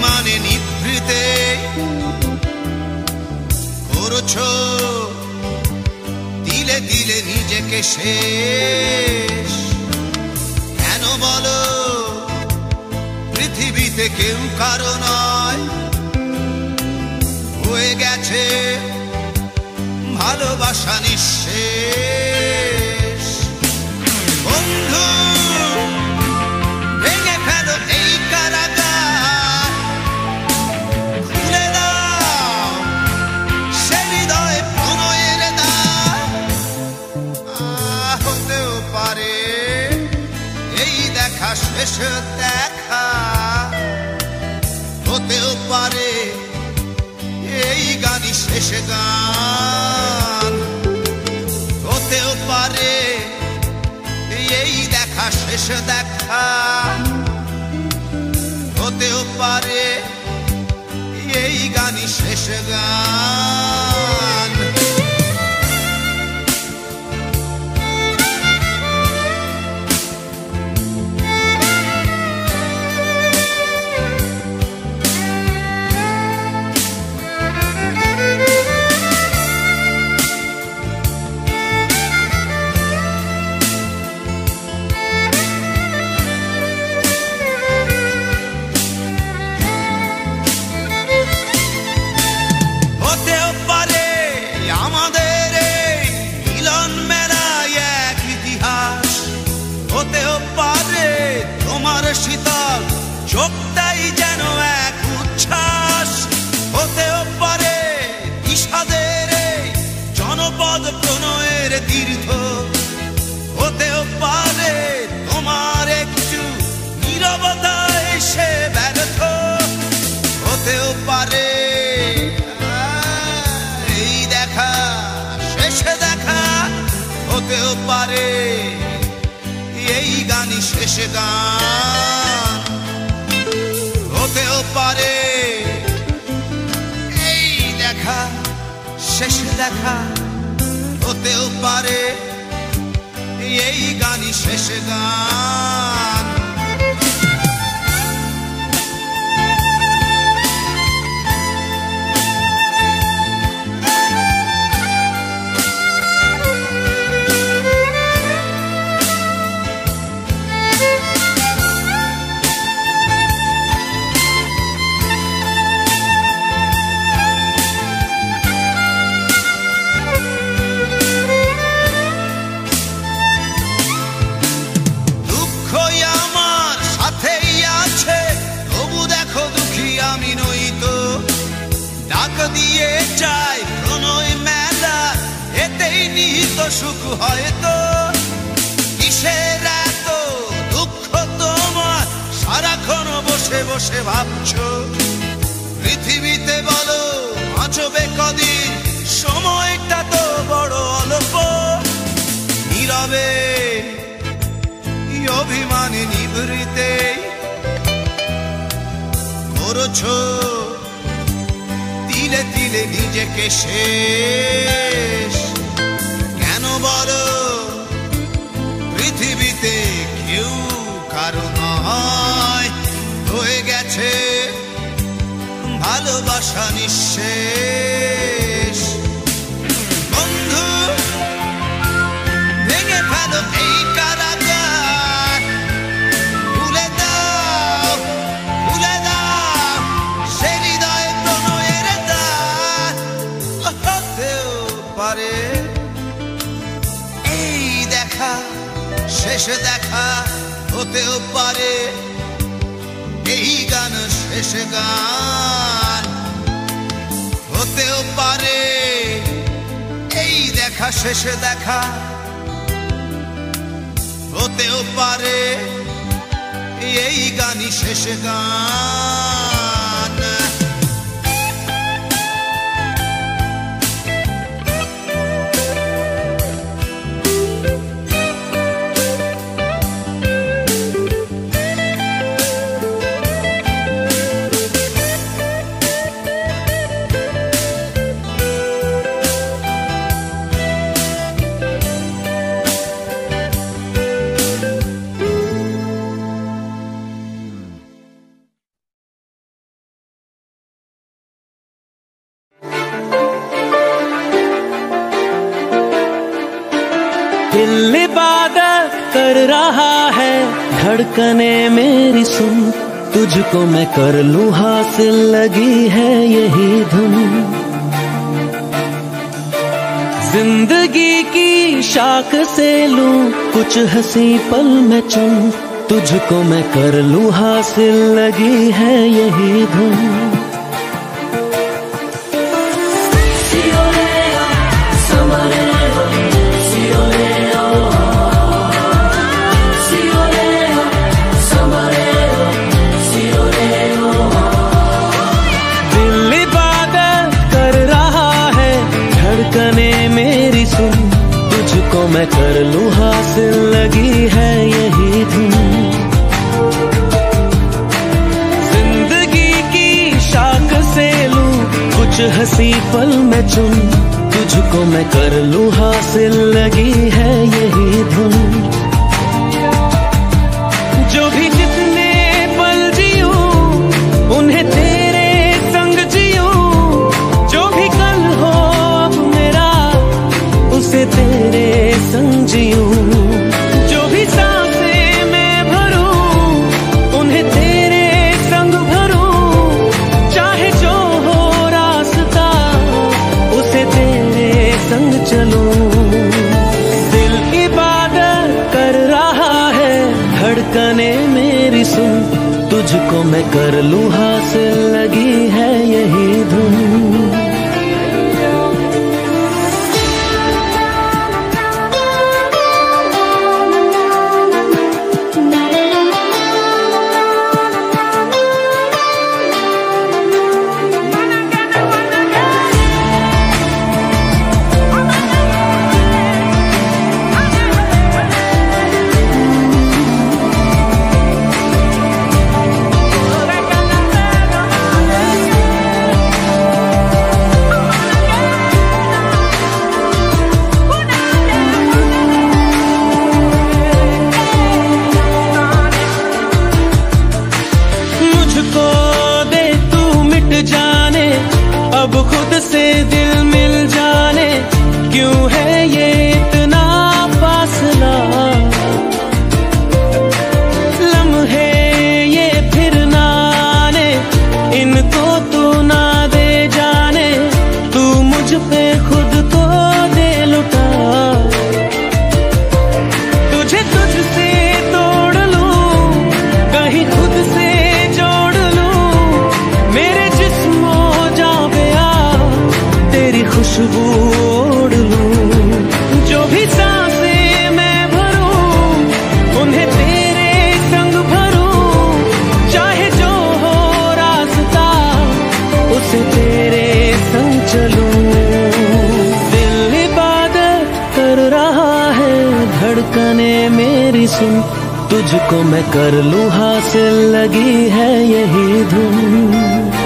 অভিমানে নিভৃতে করছো দিলে দিলে নিজেকে শেষ। কেন বলো পৃথিবীতে কেউ কারো নয়, হয়ে গেছে ভালোবাসা নিঃশেষ। বন্ধু ভেঙে ফেলো এই কারাগার, খুলে দাও সে হৃদয়ে প্রণয়ের দ্বার। হতেও পারে এই দেখা শেষ দেখা, হতেও পারে এই গানই শেষ গান, হতেও পারে এই দেখা শেষ দেখা, হতেও পারে এই গানই শেষ গান। শীতল চোখটাই যেন এক উচ্ছ্বাস, হতেও পারে বিষাদের জনপদ প্রণয়ের তীর্থ, হতেও পারে তোমার একটু নীরবতা এসে ব্যর্থ, হতেও পারে এই দেখা শেষ দেখা, হতেও পারে এই গানই শেষ গান, হতেও পারে এই দেখা শেষ দেখা, হতেও পারে এই গানই শেষ গান। আমি নই তো ডাক দিয়ে চাই প্রণয় মেলা, এতেই নিহিত সুখ হয়তো। কিসের এত দুঃখ তোমার সারাক্ষণ বসে বসে ভাবছো, পৃথিবীতে বলো বাঁচবে কদিন, সময়টা তো বড় অল্প। নীরবে অভিমানে নিভৃতে করছো দিলে দিলে নিজেকে শেষ। কেন বলো পৃথিবীতে কেউ কারো নয়, হয়ে গেছে ভালোবাসা নিঃশেষ। বন্ধু ভেঙে ফেলো এই কারাগার, খুলে দাও খুলে দাও সে হৃদয়ে প্রণয়ের দ্বার। হতেও পারে এই দেখা শেষ দেখা, হতেও পারে এই গান শেষ গান, হতেও পারে এই দেখা শেষ দেখা, হতেও পারে এই গানই শেষ গান। दिल इबादत कर रहा है, धड़कने मेरी सुन, तुझको मैं कर लूं हासिल, लगी है यही धुन। जिंदगी की शाख से लूं कुछ हंसी पल में चुन, तुझको मैं कर लूं हासिल, लगी है यही धुन। मेरी सुन, तुझको मैं कर लूं हासिल, लगी है यही धुन। जिंदगी की शाख से लूं कुछ हंसी पल में चुन, तुझको मैं कर लूं हासिल, लगी है यही धुन। जो भी जितने पल जियूं उन्हें तेरे संग जियूं, जो भी कल हो उसे तेरे संग जियूं, जो भी सांसें मैं भरूं उन्हें तेरे संग भरूं, चाहे जो हो रास्ता उसे तेरे संग चलूं। दिल इबादत कर रहा है, धड़कने मेरी सुन, तुझको मैं कर लूं हासिल, लगी है यही धुन। अब खुद से दिल मिल जाने, क्यों है ये इतना फासला, लम्हे ये फिर ना आने, इनको तू ना दे जाने, तू मुझ पे खुद को दे लुटा। तुझे तुझसे तोड़ लूं, कहीं खुद से जोड़ लूं, मेरे जिस्मों तेरी खुशबू ओढ़ लूं, जो भी सांसें मैं भरूं उन्हें तेरे संग भरूं, चाहे जो हो रास्ता उसे तेरे संग चलूं। दिल इबादत कर रहा है, धड़कने मेरी सुन, तुझको मैं कर लूं हासिल, लगी है यही धुन।